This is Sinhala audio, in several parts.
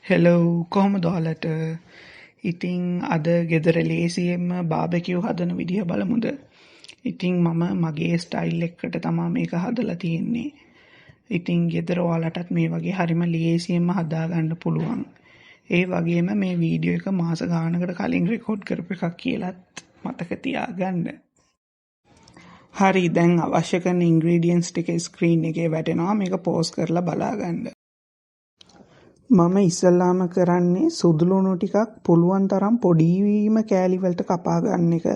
හෙලෝ කොහොමද ඔයාලට? ඉතින් අද ගෙදර ලේසියෙන්ම බාබකියු හදන විදිහ බලමුද? ඉතින් මම මගේ ස්ටයිල් එකකට තමා මේක හදලා තියෙන්නේ. ඉතින් ගෙදර ඔයාලටත් මේ වගේ හරිම ලේසියෙන්ම හදාගන්න පුළුවන්. ඒ වගේම මේ වීඩියෝ එක මාස ගානකට කලින් රෙකෝඩ් කරපු එකක් කියලාත් මතක තියාගන්න. හරි, දැන් අවශ්‍ය කරන ඉන්ග්‍රීඩියන්ට්ස් ටික ස්ක්‍රීන් එකේ වැටෙනවා. මේක පෝස් කරලා බලාගන්න. මම ඉස්සල්ලාම කරන්නේ සුදුලුණු ටිකක් පුළුවන් තරම් පොඩීම කෑලි වලට කපා ගන්න එක.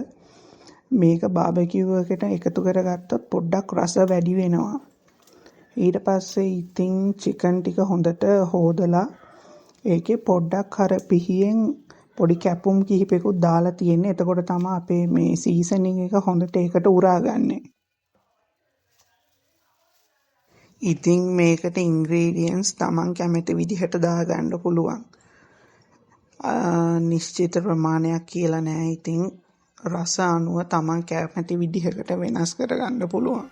මේක බාබකියු එකට එකතු කරගත්තොත් පොඩ්ඩක් රස වැඩි වෙනවා. ඊට පස්සේ ඉතින් චිකන් ටික හොඳට හොදලා ඒකේ පොඩ්ඩක් අර පිහියෙන් පොඩි කැපුම් කිහිපෙකුත් දාලා තියෙන්නේ. එතකොට තමයි අපේ මේ සීසනින් එක හොඳට ඒකට උරාගන්නේ. ඉතින් මේකට ඉන්ග්‍රීඩියන්ට්ස් තමන් කැමති විදිහට දාගන්න පුළුවන්. නිශ්චිත ප්‍රමාණයක් කියලා නෑ. ඉතින් රස අනුව තමන් කැමති විදිහකට වෙනස් කරගන්න පුළුවන්.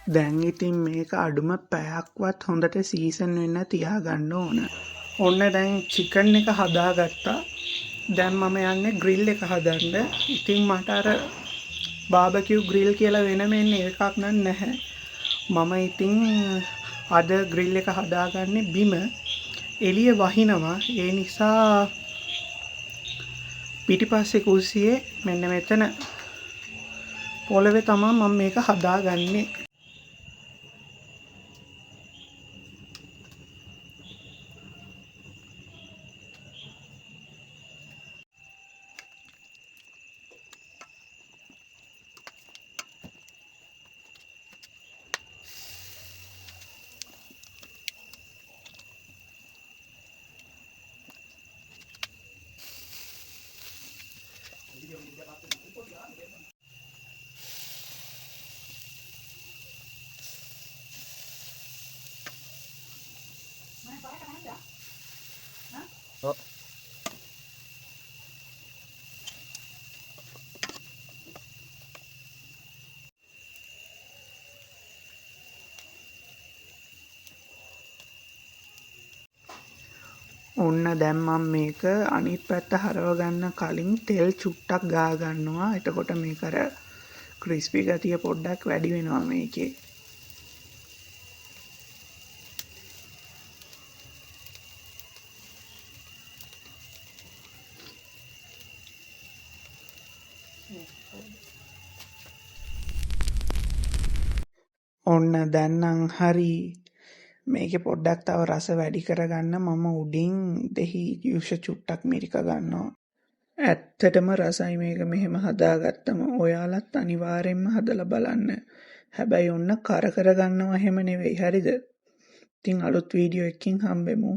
දැන් ඉතින් මේක අඩුම පැයක්වත් හොඳට සීසන් වෙන්න තියාගන්න ඕන. ඔන්න දැන් චිකන් එක හදාගත්තා. දැන් මම යන්නේ ග්‍රිල් එක හදන්න. ඉතින් මට අර බාබකියු ග්‍රිල් කියලා වෙනම එන්නේ එකක් නැහැ. මම ඉතින් අද ග්‍රිල් එක හදාගන්නේ බිම. එළිය වහිනවා. ඒ නිසා පිටිපස්සේ කුස්සියේ මෙන්න මෙතන පොළවේ තමයි මම මේක හදාගන්නේ. ඔන්න දැන් මම මේක අනිත් පැත්ත හරව ගන්න කලින් තෙල් චුට්ටක් ගා ගන්නවා. එතකොට මේක අර ක්‍රිස්පි ගතිය පොඩ්ඩක් වැඩි වෙනවා මේකේ. ඔන්න දැන් නම් හරි. මේකේ පොඩ්ඩක් තව රස වැඩි කරගන්න මම උඩින් දෙහි යුෂ චුට්ටක් මිරික ගන්නවා. ඇත්තටම රසයි මේක මෙහෙම හදාගත්තම. ඔයාලත් අනිවාර්යෙන්ම හදලා බලන්න. හැබැයි ඔන්න කර ගන්නවා එහෙම නෙවෙයි. හරිද? ඉතින් අලුත් වීඩියෝ එකකින් හම්බෙමු.